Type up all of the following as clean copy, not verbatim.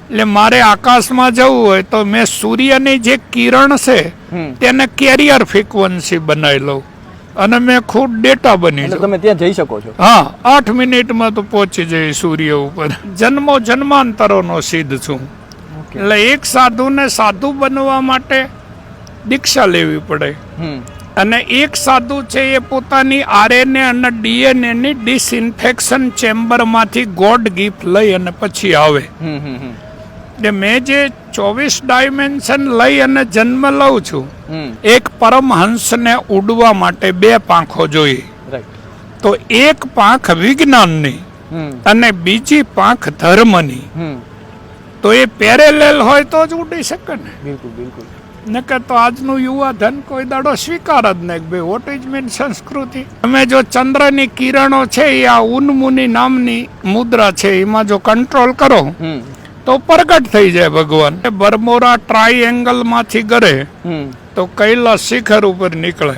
એટલે મારે આકાશમાં જવું હોય તો મેં સૂર્યની જે કિરણ છે તેને કેરિયર ફ્રીક્વન્સી બનાવી લઉં અને મેં ખુદ ડેટા બની જાઉં. તમે ત્યાં જઈ શકો છો? હા, 8 મિનિટમાં તો પહોંચી જઈ સૂર્ય ઉપર. જન્મો જન્માંતરોનો સિદ્ધ છું. એટલે એક સાધુને સાધુ બનવા માટે દીક્ષા લેવી પડે. અને એક સાધુ છે એ પોતાની આરએનએ અને ડીએનએ ની ડિસઇન્ફેક્શન ચેમ્બરમાંથી ગોડ ગિફ્ટ લઈ અને પછી આવે. એટલે મેં જે 24 ડાયમેન્શન લઈ અને જન્મ લઉં છું, એક પરમહંસને ઉડવા માટે 2 પાંખો જોઈએ. તો એક પાંખ વિજ્ઞાનની અને બીજી પાંખ ધર્મની. તો એ પેરેલેલ હોય તો જ ઉડી શકે ને. બિલકુલ બિલકુલ. નકર તો આજનું યુવા ધન કોઈ દાડો સ્વીકાર જ નહીં. ભાઈ વોટ ઇઝ મીન સંસ્કૃતિ. તમે જો ચંદ્રની કિરણો છે એ આ ઉન્મુની નામની મુદ્રા છે એમાં જો કંટ્રોલ કરો તો પ્રગટ થઈ જાય ભગવાન. બરમોરા ટ્રાયએંગલ માંથી ગરે તો કૈલાસ શિખર ઉપર નીકળે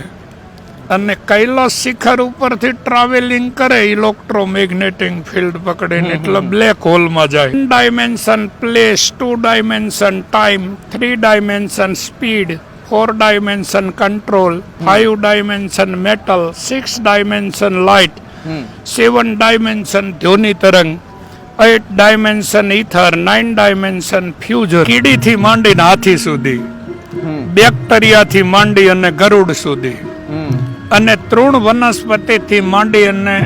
અને કૈલાસ શિખર ઉપરથી ટ્રાવેલિંગ કરે ઇલેક્ટ્રોમેગ્નેટિક ફિલ્ડ પકડીને, એટલે બ્લેક હોલમાં જાય. 1 dimension place, 2 dimension time, 3 dimension speed, 4 dimension control, 5 dimension metal, 6 dimension light, 7 dimension ધ્વનિ તરંગ, 8 ડાયમેન્શન ઇથર, 9 ડાયમેન્શન ફ્યુઝર. કીડીથી માંડીને હાથી સુધી, બેક્ટેરિયાથી માંડી અને ગરુડ સુધી, અને તૃણ વનસ્પતિથી માંડી અને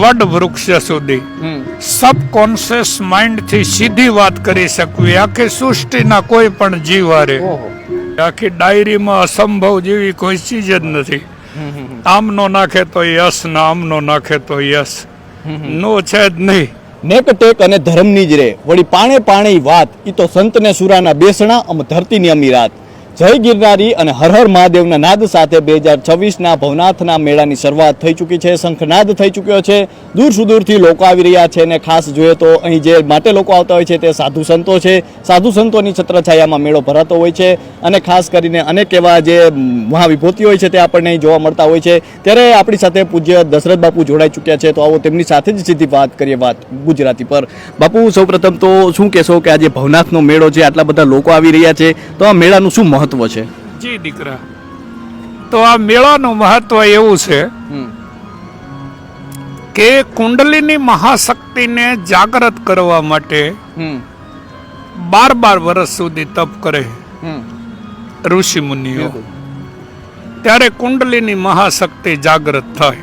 વડ વૃક્ષ સુધી સબકોન્શિયસ માઇન્ડ થી સીધી વાત કરી શકવી આખી સૃષ્ટિના કોઈ પણ જીવ હારે. આખી ડાયરીમાં અસંભવ જેવી કોઈ ચીજ જ નથી. આમનો નાખે તો યસ, ને આમનો નાખે તો યસ, નો છે જ નહીં. નેક ટેક અને ધર્મની જ રે વળી પાણે પાણી વાત, ઈ તો સંતને સુરાના બેસણા અમ ધરતીની અમીરાત. જય ગિરનારી અને હર હર મહાદેવના નાદ સાથે 2026ના ભવનાથના મેળાની શરૂઆત થઈ ચૂકી છે. શંખનાદ થઈ ચૂક્યો છે. દૂર સુદૂરથી લોકો આવી રહ્યા છે અને ખાસ જોઈએ તો અહીં જે માટે લોકો આવતા હોય છે તે સાધુ સંતો છે. સાધુ સંતોની છત્રછાયામાં મેળો ભરાતો હોય છે અને ખાસ કરીને અનેક એવા જે મહાવિભૂતિ હોય છે તે આપણને અહીં જોવા મળતા હોય છે. ત્યારે આપણી સાથે પૂજ્ય દશરથ બાપુ જોડાઈ ચૂક્યા છે, તો આવો તેમની સાથે જ સીધી વાત કરીએ, વાત ગુજરાતી પર. બાપુ, સૌપ્રથમ તો શું કહેશો કે આજે ભવનાથનો મેળો છે, આટલા બધા લોકો આવી રહ્યા છે, તો આ મેળાનું શું મહત્વ છે? જી દીકરા, તો આ મેળાનું મહત્વ એવું છે કે કુંડલીની મહાશક્તિને જાગૃત કરવા માટે 12 વર્ષ સુધી તપ કરે ઋષિ મુનિઓ. ત્યારે કુંડલીની મહાશક્તિ જાગૃત થાય.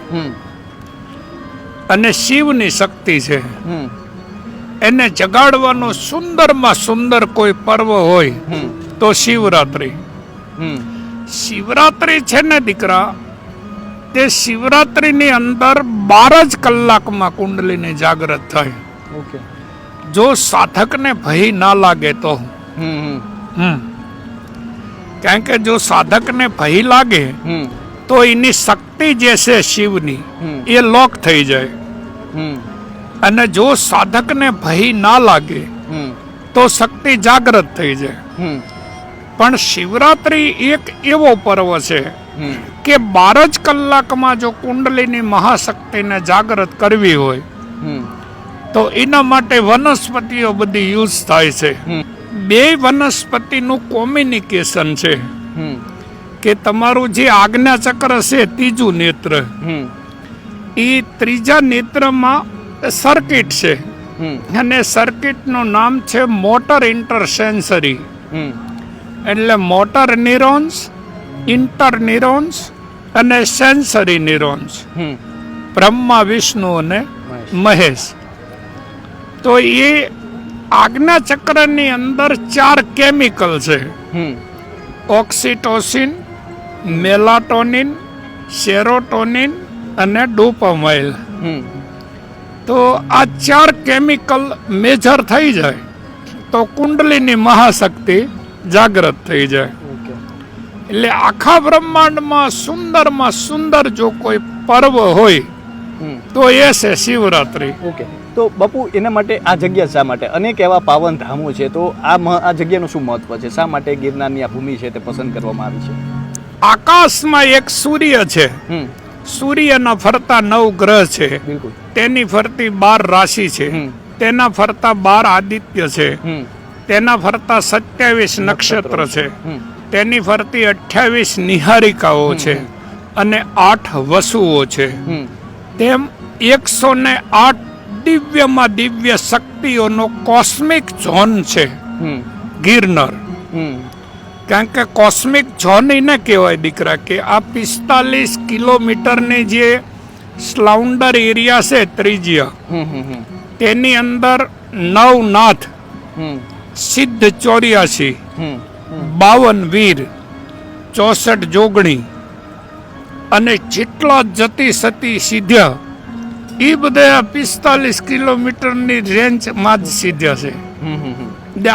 અને શિવની શક્તિ છે એને જગાડવાનો સુંદરમાં સુંદર કોઈ પર્વ હોય તો શિવરાત્રી. શિવરાત્રી છે ને દીકરા, તે શિવરાત્રીની અંદર 12 જ કલાકમાં કુંડલીને જાગૃત થાય. જો સાધકને ભય ના લાગે તો. કારણ કે જો સાધકને ભય લાગે તો એની શક્તિ જે છે શિવની એ લોક થઈ જાય. અને જો સાધકને ભય ના લાગે તો શક્તિ જાગૃત થઈ જાય. પણ શિવરાત્રી એક એવો પર્વ છે કે 12 જ કલાકમાં જો કુંડલીની મહાશક્તિને જાગૃત કરવી હોય તો એના માટે વનસ્પતિઓ બધી યુઝ થાય છે. 2 વનસ્પતિનું કોમ્યુનિકેશન છે કે તમારું જે આજ્ઞા ચક્ર છે, ત્રીજું નેત્ર, એ ત્રીજા નેત્રમાં સર્કિટ છે અને સર્કિટનું નામ છે મોટર ઇન્ટરસેન્સરી. એટલે મોટર ન્યુરોન્સ, ઇન્ટર ન્યુરોન્સ અને સેન્સરી ન્યુરોન્સ, બ્રહ્મા, વિષ્ણુ અને મહેશ. તો એ આજ્ઞા ચક્રની અંદર 4 કેમિકલ છે: ઓક્સિટોસિન, મેલાટોનિન, સેરોટોનિન અને ડોપામાઇન. તો આ 4 કેમિકલ મેજર થઈ જાય તો કુંડલીની મહાશક્તિ જાગૃત થઈ જાય. એટલે આખા બ્રહ્માંડમાં સુંદરમાં સુંદર જો કોઈ પર્વ હોય તો એ છે શિવરાત્રી. તો બાપુ, એના માટે આ જગ્યા શા માટે? અનેક એવા પાવન ધામો છે, તો આ જગ્યાનું શું મહત્વ છે? શા માટે ગિરનારની આ ભૂમિ છે તે પસંદ કરવામાં આવી છે? આકાશમાં એક સૂર્ય છે, સૂર્યના ફરતા 9 ગ્રહ છે, તેની ફરતી 12 રાશિ છે. તેના ફરતા 12 આદિત્ય છે, તેના ફરતા 27 નક્ષત્ર છે, તેની ફરતી 28 નિહારિકાઓ છે અને 8 વસુઓ છે. તેમ 108 દિવ્યમાં દિવ્ય શક્તિઓનો કોસ્મિક ઝોન છે ગિરનાર. કારણ કે કોસ્મિક ઝોન એને કહેવાય દીકરા કે આ 45 કિલોમીટરની જે સ્લાઉન્ડર એરિયા છે ત્રિજ્યા, તેની અંદર 9 નાથ, સિદ્ધ 84, 52 વીર, 64 જોગણી અને જેટલા જતી સતી સિદ્ધ્યા, એ બધા 45 કિલોમીટરની રેન્જમાં જ સિદ્ધ્યા છે.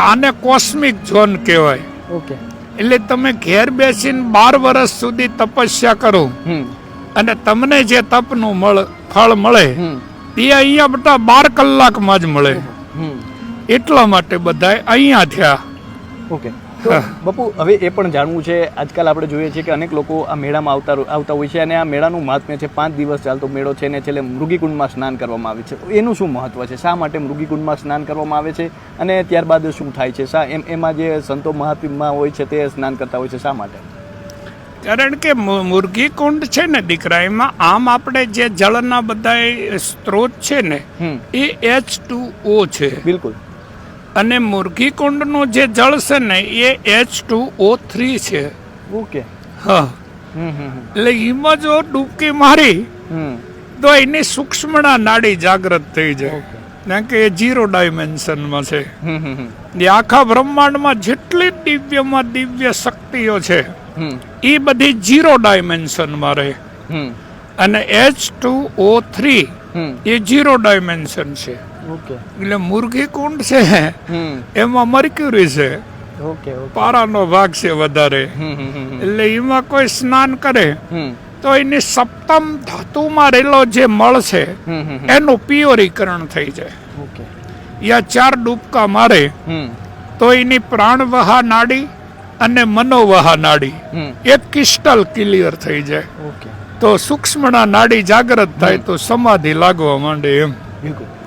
આને કોસ્મિક ઝોન કહેવાય. ઓકે. એટલે તમે ઘેર બેસીને 12 વર્ષ સુધી તપસ્યા કરો અને તમને જે તપનું ફળ મળે તે અહીંયા બધા 12 કલાકમાં જ મળે. એટલા માટે બધા અહીંયા થયા. ઓકે. તો બાપુ હવે એ પણ જાણવું છે, આજકાલ આપણે જોઈએ છીએ કે અનેક લોકો આ મેળામાં આવતા હોય છે અને આ મેળાનું મહાત્મ્ય છે. 5 દિવસ ચાલતો મેળો છે અને છેલ્લે મૃગીકુંડમાં સ્નાન કરવામાં આવે છે. એનું શું મહત્વ છે? શા માટે મૃગીકુંડમાં સ્નાન કરવામાં આવે છે અને ત્યારબાદ શું થાય છે? એમાં જે સંતો મહાત્મ્યમાં હોય છે તે સ્નાન કરતા હોય છે, શા માટે? કારણ કે મુરગીકુંડ છે ને દીકરા, એમાં આમ આપણે જે જળના બધા સ્ત્રોત છે ને એ H2O છે. બિલકુલ. અને મુરગીકુંડનું જે જળ છે ને એ H2O3 છે. ઓકે. હા. એટલે એમાં જો ડૂબકી મારી તો એની સૂક્ષ્મણા નાડી જાગૃત થઈ જાય. કારણ કે એ 0 ડાયમેન્શનમાં છે. એ આખા બ્રહ્માંડમાં જેટલી દિવ્યમાં દિવ્ય શક્તિઓ છે એ બધી 0 ડાયમેન્શનમાં રહે. અને H2O3 એ 0 ડાયમેન્શન છે. એટલે મુરગી કુંડ છે એમાં મર્ક્યુરી છે, પારાનો ભાગ છે વધારે. એટલે એમાં કોઈ સ્નાન કરે તો એની સપ્તમ ધાતુમાં રહેલો જે મળ છે એનું પ્યોરીકરણ થઈ જાય. યા 4 ડૂબકા મારે તો એની પ્રાણવહા નાડી અને મનોવહા નાડી એક ક્રિસ્ટલ ક્લિયર થઈ જાય. તો સૂક્ષ્મના નાડી જાગૃત થાય તો સમાધિ લાગવા માંડે. એમ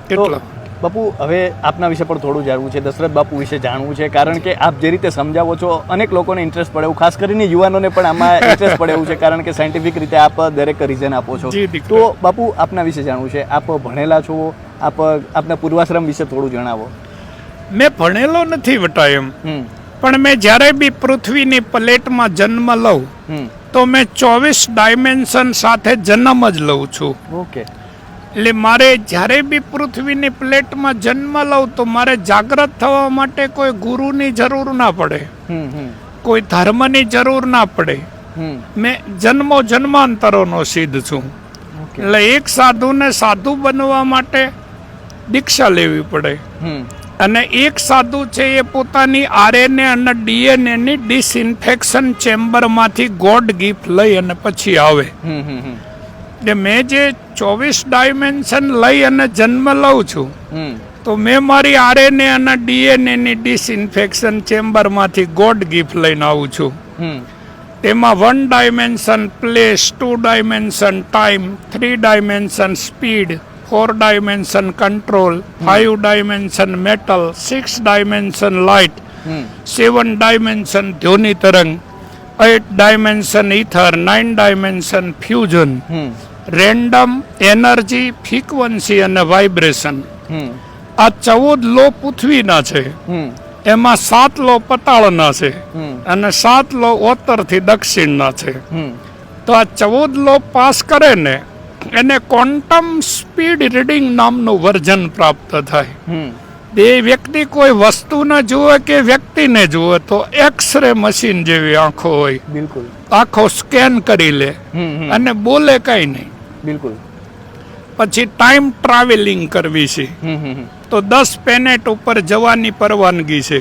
કેટલા બાપુ હવે આપના વિશે પણ થોડું જાણવું છે, દશરથ બાપુ વિશે જાણવું છે. કારણ કે આપ જે રીતે સમજાવો છો અનેક લોકોને ઇન્ટરેસ્ટ પડે એવું, ખાસ કરીને યુવાનોને પણ આમાં ઇન્ટરેસ્ટ પડે એવું છે. કારણ કે સાયન્ટિફિક રીતે આપ દરેક રીઝન આપો છો. તો બાપુ આપના વિશે જાણવું છે, આપ ભણેલા છો, આપના પૂર્વાશ્રમ વિશે થોડું જણાવો. મેં ભણેલો નથી વટા એમ, પણ મેં જ્યારે બી પૃથ્વીની પ્લેટમાં જન્મ લઉં તો મેં 24 ડાયમેન્શન સાથે જન્મ જ લઉં છું. ઓકે. એટલે મારે જ્યારે બી પૃથ્વીની પ્લેટમાં જન્મ લઉં તો મારે જાગૃત થવા માટે કોઈ ગુરુની જરૂર ના પડે, કોઈ ધર્મની જરૂર ના પડે. મેં જન્માંતરોનો સિદ્ધ છું. એટલે એક સાધુને સાધુ બનવા માટે દીક્ષા લેવી પડે. અને એક સાધુ છે એ પોતાની RNA અને DNA ની ડિસઇન્ફેક્શન ચેમ્બરમાંથી ગોડ ગિફ્ટ લઈ અને પછી આવે. એટલે મેં જે 24 ડાયમેન્શન લઈ અને જન્મ લઉં છું તો મેં મારી RNA અને DNA ની ડિસઇન્ફેક્શન ચેમ્બરમાંથી ગોડ ગિફ્ટ લઈને આવું છું. તેમાં 1 dimension place, 2 dimension time, 3 dimension speed, 4 dimension control, 5 dimension metal, 6 dimension light, 7 dimension ધ્વનિ તરંગ, 8 dimension ether, 9 dimension fusion, random energy, frequency અને વાઇબ્રેશન. આ 14 લો પૃથ્વીના છે, એમાં 7 લો પતાળના છે અને 7 લો ઉત્તરથી દક્ષિણના છે. તો આ 14 લો પાસ કરે ને એને ક્વોન્ટમ સ્પીડ રીડિંગ નામનું વર્જન પ્રાપ્ત થાય. એ વ્યક્તિ કોઈ વસ્તુને જુએ કે વ્યક્તિને જુએ તો એક્સરે મશીન જેવી આંખો હોય. બિલકુલ. આંખો સ્કેન કરી લે અને બોલે કઈ નહીં. બિલકુલ. પછી ટાઈમ ટ્રાવેલિંગ કરવી છે તો 10 પ્લેનેટ ઉપર જવાની પરવાનગી છે.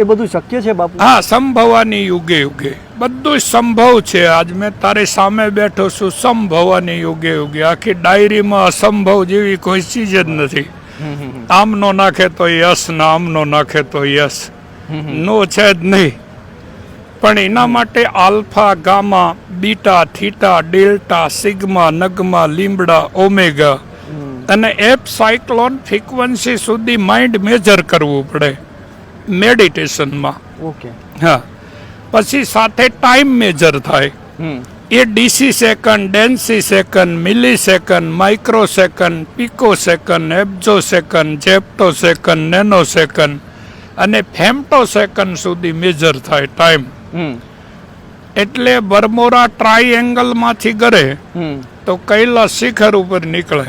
એ બધું શક્ય છે બાપુ? હા, સંભવાની યુગે યુગે બધું સંભવ છે. આજ મેં તારી સામે બેઠો છું, સંભવાની યુગે યુગે. આખી ડાયરીમાં અસંભવ જેવી કોઈ ચીજ જ નથી. આમનો નાખે તો યસ, ને આમનો નાખે તો યસ, નો છે જ નહીં. પણ એના માટે alpha, gamma, beta, theta, delta, sigma, Nagma, લીમડા, ઓમેગા અને એપ સાયક્લોન ફ્રીક્વન્સી સુધી માઇન્ડ મેજર કરવું પડે મેડિટેશનમાં. ઓકે. હા, પછી સાથે ટાઈમ મેજર થાય. એ ડીસી સેકન્ડ, ડેન્સી second, milli second, micro second, pico second, એબ્જો second, zepto second, nano second અને ફેમ્ટો સેકન્ડ સુધી મેજર થાય ટાઈમ. એટલે બર્મોરા ટ્રાયએંગલમાંથી ગરે તો કૈલાસ શિખર ઉપર નીકળે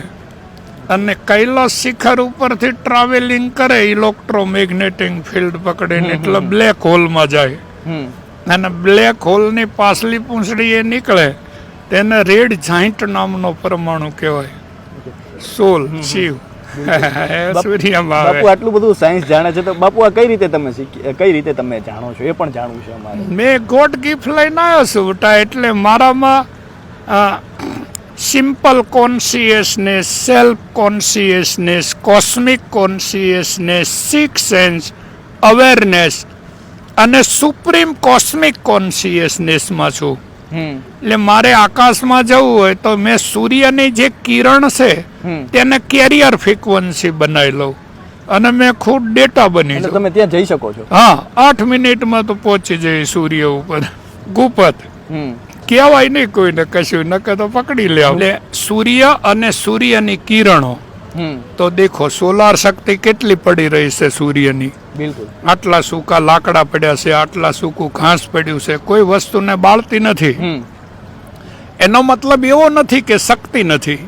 અને કૈલાસ શિખર ઉપરથી ટ્રાવેલિંગ કરે ઇલેક્ટ્રોમેગ્નેટિક ફિલ્ડ પકડીને, એટલે બ્લેક હોલમાં જાય. અને બ્લેક હોલની પાછલી પૂંછડી એ નીકળે તેને રેડ જાઇન્ટ નામનો પરમાણુ કહેવાય. સોલ, શિવ સૂર્યમાં આવે. બાપુ આટલું બધું સાયન્સ જાણે છે તો બાપુ આ કઈ રીતે તમે જાણો છો એ પણ જાણવું છે અમારે. મેં ગોડ ગિફ્ટ લઈને આવ્યો છું બેટા, એટલે મારામાં simple consciousness, self consciousness, cosmic consciousness, six sense, awareness અને સુપ્રીમ કોસ્મિક કોન્શિયસનેસમાં છું. એટલે મારે આકાશમાં જવું હોય તો મેં સૂર્યની જે કિરણ છે તેને કેરિયર ફ્રીક્વન્સી બનાવી લઉં અને મેં ખુદ ડેટા બની જાઉં. તમે ત્યાં જઈ શકો છો? હા, 8 મિનિટમાં તો પહોંચી જાય સૂર્ય ઉપર. ગુપત કહેવાય નહીં કોઈને કશું, નકે તો પકડી લે. એટલે સૂર્ય અને સૂર્યની કિરણો તો દેખો, સોલાર શક્તિ કેટલી પડી રહી છે સૂર્યની. બિલકુલ. આટલા સૂકા લાકડા પડ્યા છે, આટલા સૂકું ઘાસ પડ્યું છે, કોઈ વસ્તુને બાળતી નથી. એનો મતલબ એવો નથી કે શક્તિ નથી,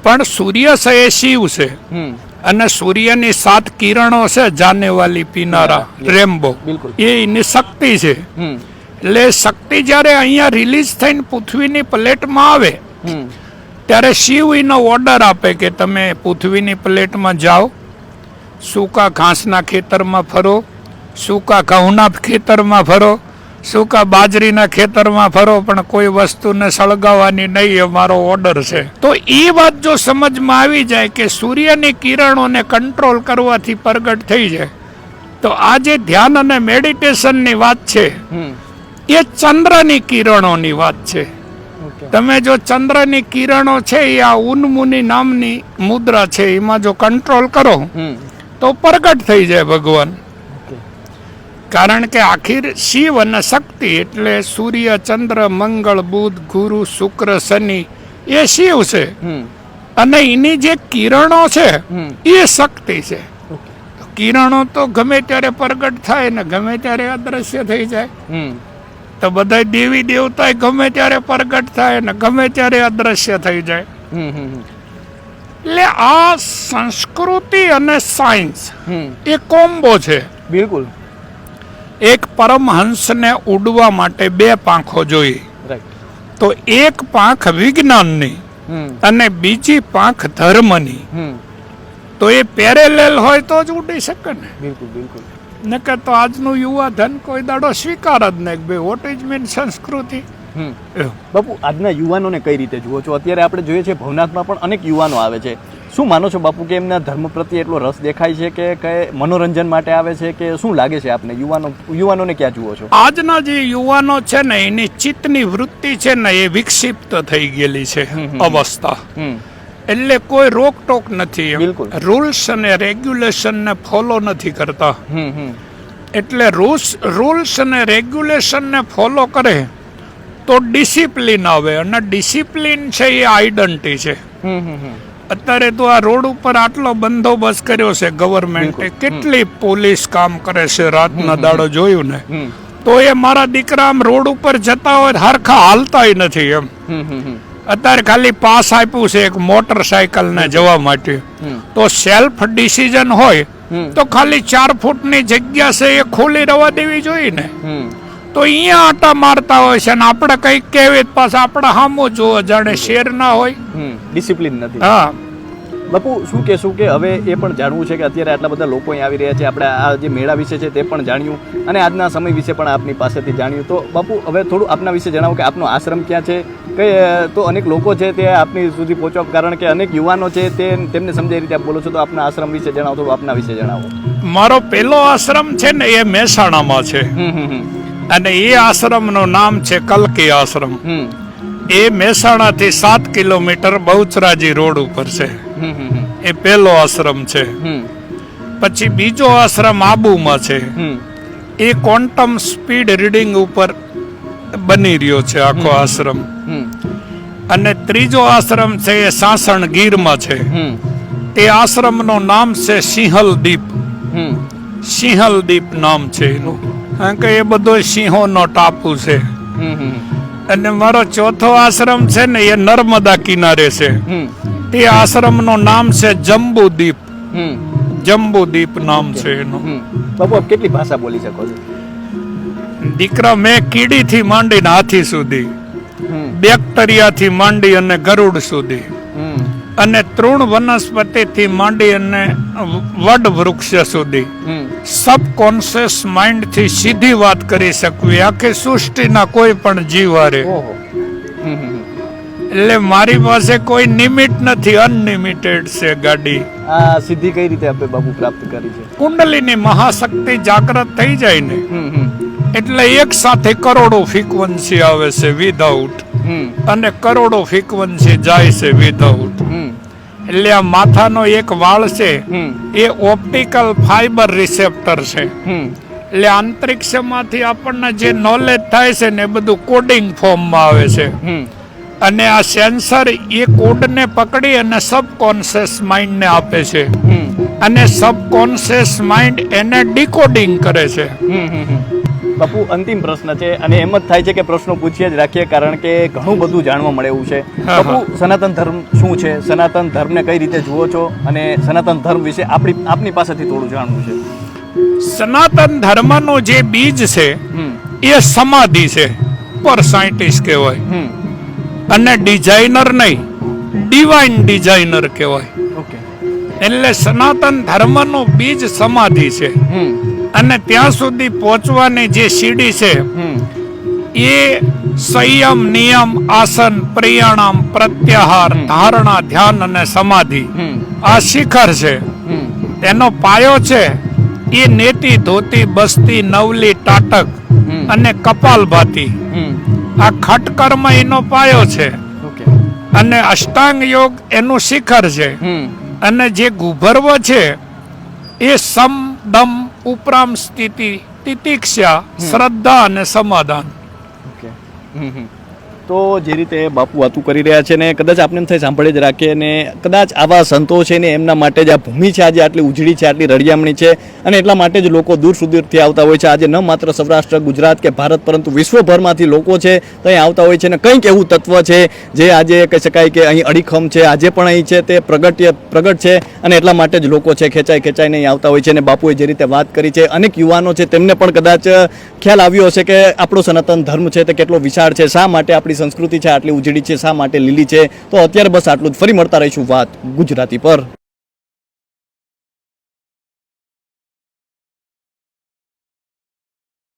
પણ સૂર્ય છે એ શિવ છે અને સૂર્યની 7 કિરણો છે, જાનેવાલી, પીનારા, રેમ્બો, એ એની શક્તિ છે. એટલે શક્તિ જ્યારે અહીંયા રિલીઝ થઈને પૃથ્વીની પ્લેટમાં આવે ત્યારે શિવ એનો ઓર્ડર આપે કે તમે પૃથ્વીની પ્લેટમાં જાઓ, સૂકા ઘાસના ખેતરમાં ફરો, સૂકા ઘઉંના ખેતરમાં ફરો, સૂકા બાજરીના ખેતરમાં ફરો, પણ કોઈ વસ્તુને સળગાવવાની નહીં, એ મારો ઓર્ડર છે. તો એ વાત જો સમજમાં આવી જાય કે સૂર્યની કિરણોને કંટ્રોલ કરવાથી પ્રગટ થઈ જાય, તો આ જે ધ્યાન અને મેડિટેશનની વાત છે એ ચંદ્રની કિરણોની વાત છે. તમે જો ચંદ્રની કિરણો છે એ આ ઉન્મુની નામની મુદ્રા છે, એમાં જો કંટ્રોલ કરો તો પ્રગટ થઈ જાય ભગવાન. કારણ કે આખીર શિવ અને શક્તિ એટલે સૂર્ય, ચંદ્ર, મંગળ, બુધ, ગુરુ, શુક્ર, શનિ એ શિવ છે અને એની જે કિરણો છે એ શક્તિ છે. કિરણો તો ગમે ત્યારે પ્રગટ થાય ને ગમે ત્યારે અદ્રશ્ય થઈ જાય. તો બધા દેવી દેવતા ગમે ત્યારે પ્રગટ થાય ને ગમે ત્યારે અદ્રશ્ય થઈ જાય. એટલે આ સંસ્કૃતિ અને સાયન્સ એ કોમ્બો છે. બિલકુલ. એક પરમહંસને ઉડવા માટે 2 પાંખો જોઈએ, તો એક પાંખ વિજ્ઞાનની અને બીજી પાંખ ધર્મની. તો એ પેરેલેલ હોય તો જ ઉડી શકે ને. બિલકુલ બિલકુલ. નકર તો આજનું યુવા ધન કોઈ દાડો સ્વીકાર જ નહીં. ભાઈ વોટ ઇઝ મીન સંસ્કૃતિ. બાપુ આજના યુવાનોને કઈ રીતે જુઓ છો? અત્યારે આપણે જોઈએ છીએ ભવનાથમાં પણ અનેક યુવાનો આવે છે. શું માનો છો બાપુ કે એમના ધર્મ પ્રત્યે એટલો રસ દેખાય છે કે મનોરંજન માટે આવે છે કે શું લાગે છે આપને? યુવાનોને ક્યાં જુઓ છો? આજના જે યુવાનો છે ને એની ચિત્તની વૃત્તિ છે ને એ વિક્ષિપ્ત થઈ ગયેલી છે અવસ્થા. એટલે કોઈ રોકટોક નથી. રૂલ્સ અને રેગ્યુલેશન ને ફોલો નથી કરતા. એટલે રૂલ્સ અને રેગ્યુલેશન ને ફોલો કરે તો ડિસિપ્લિન આવે અને ડિસિપ્લિન છે એ આઈડેન્ટિટી છે. અત્યારે તો આ રોડ ઉપર આટલો બંદોબસ્ત કર્યો છે ગવર્મેન્ટે, કેટલી પોલીસ કામ કરે છે રાતના દાડો જોયું ને, તો એ મારા દીકરા આમ રોડ ઉપર જતા હોય હરખા હાલતાય નથી એમ. અત્યારે ખાલી પાસ આપ્યું છે એક મોટરસાયકલ ને જવા માટે, તો સેલ્ફ ડિસિઝન હોય તો ખાલી 4 ફૂટની જગ્યા છે એ ખોલી રવા દેવી જોઈએ ને. તો અહીંયા આટા મારતા હોય છે ને આપણે કઈક કહેવી પાછા આપણે સામો જોવો જાણે શેર ના હોય. ડિસિપ્લિન નથી. હા બાપુ શું કહેશું કે હવે એ પણ જાણવું છે કે અત્યારે આટલા બધા લોકો અહીં આવી રહ્યા છે, આપણે આ જે મેળા વિશે છે તે પણ જાણ્યું અને આજના સમય વિશે પણ આપની પાસેથી જાણ્યું. તો બાપુ હવે થોડું આપના વિશે જણાવો કે આપનો આશ્રમ ક્યાં છે, કે તો અનેક લોકો છે તે આપની સુધી પહોંચવા, કારણ કે અનેક યુવાનો છે તે તેમને સમજાય રીતે આપ બોલો છો, તો આપના આશ્રમ વિશે જણાવો, થોડું આપના વિશે જણાવો. મારો પહેલો આશ્રમ છે ને એ મહેસાણામાં છે અને એ આશ્રમનું નામ છે કલકી આશ્રમ. એ મહેસાણાથી 7 કિલોમીટર બહુચરાજી રોડ ઉપર છે. એ પહેલો આશ્રમ છે. પછી બીજો આશ્રમ આબુમાં છે, એ ક્વોન્ટમ સ્પીડ રીડિંગ ઉપર બની રહ્યો છે આખો આશ્રમ. અને ત્રીજો આશ્રમ છે એ સાસણ ગીરમાં છે. તે આશ્રમનું નામ છે સિંહલ દીપ. સિંહલ દીપ નામ છે એનું, કારણ કે એ બધો સિંહોનો ટાપુ છે. અને મારો ચોથો આશ્રમ છે ને એ નર્મદા કિનારે છે. તે આશ્રમનું નામ છે જંબુદીપ. જંબુદીપ નામ છે એનું. બાપુ આપ કેટલી ભાષા બોલી શકો છો? દીકરા, મેં કીડીથી માંડીને હાથી સુધી, બેક્ટેરિયાથી માંડી અને ગરુડ સુધી, અને તૃણ વનસ્પતિથી માંડી અને વડ વૃક્ષ સુધી સબકોન્શિયસ માઇન્ડ થી સીધી વાત કરી શકવી આખી સૃષ્ટિના કોઈ પણ જીવ હારે. એટલે મારી પાસે કોઈ લિમિટ નથી, અનલિમિટેડ છે ગાડી. આ સિદ્ધિ કઈ રીતે આપણે બાપુ પ્રાપ્ત કરી છે? કુંડલીની મહાશક્તિ જાગૃત થઈ જાય ને એટલે એક સાથે કરોડો ફ્રીક્વન્સી આવે છે વિધાઉટ, અને કરોડો ફ્રીક્વન્સી જાય છે વિધાઉટ. એટલે આ માથાનો એક વાળ છે એ ઓપ્ટિકલ ફાઈબર રિસેપ્ટર છે. એટલે અંતરિક્ષમાંથી આપણને જે નોલેજ થાય છે ને એ બધું કોડિંગ ફોર્મમાં આવે છે. અને આ સેન્સર એ કોડને પકડી અને સબકોન્શિયસ માઇન્ડને આપે છે, અને સબકોન્શિયસ માઇન્ડ એને ડીકોડિંગ કરે છે. બાપુ અંતિમ પ્રશ્ન છે, અને એમ જ થાય છે કે પ્રશ્નો પૂછીએ જ રાખીએ, કારણ કે ઘણું બધું જાણવા મળે એવું છે. બાપુ, સનાતન ધર્મ શું છે? સનાતન ધર્મને કઈ રીતે જુઓ છો? અને સનાતન ધર્મ વિશે આપની પાસેથી થોડું જાણવું છે. સનાતન ધર્મનો જે બીજ છે એ સમાધિ છે, પર સાયન્ટિસ્ટ કહેવાય. અને ડિઝાઇનર નહીં, ડિવાઇન ડિઝાઇનર કહેવાય. એટલે સનાતન ધર્મનો બીજ સમાધિ છે. અને ત્યાં સુધી પહોંચવાની જે સીડી છે એ સંયમ, નિયમ, આસન, પ્રાણાયામ, પ્રત્યાહાર, ધારણા, ધ્યાન અને સમાધિ આ શિખર છે. તેનો પાયો છે એ નેતિ, ધોતી, બસ્તી, નવલી, તાટક અને કપાલભાતી. આ ખટકર્મ એનો પાયો છે, અને અષ્ટાંગ યોગ એનું શિખર છે. અને જે ગુભર્વ છે એ સમ, દમ, ઉપરામ સ્થિતિ, તિતિક્ષા, શ્રદ્ધા અને સમાધાન. તો જે રીતે બાપુ વાતું કરી રહ્યા છે ને કદાચ આપણે એમ થાય સાંભળી જ રાખીએ, ને કદાચ આવા સંતો છે ને એમના માટે જ આ ભૂમિ છે આજે આટલી ઉજળી છે, આટલી રળિયામણી છે, અને એટલા માટે જ લોકો દૂર સુદૂરથી આવતા હોય છે. આજે ન માત્ર સૌરાષ્ટ્ર, ગુજરાત કે ભારત, પરંતુ વિશ્વભરમાંથી લોકો છે તો અહીં આવતા હોય છે. ને કંઈક એવું તત્વ છે જે આજે કહી શકાય કે અહીં અડીખમ છે, આજે પણ અહીં છે, તે પ્રગટ છે, અને એટલા માટે જ લોકો છે ખેંચાઈને અહીં આવતા હોય છે. અને બાપુએ જે રીતે વાત કરી છે, અનેક યુવાનો છે તેમને પણ કદાચ ખ્યાલ આવ્યો હશે કે આપણો સનાતન ધર્મ છે તે કેટલો વિશાળ છે, શા માટે આપણી સંસ્કૃતિ છે આટલી ઉજળી છે, શા માટે લીલી છે. તો અત્યારે બસ આટલું જ. ફરી મળતા રહીશું વાત ગુજરાતી પર.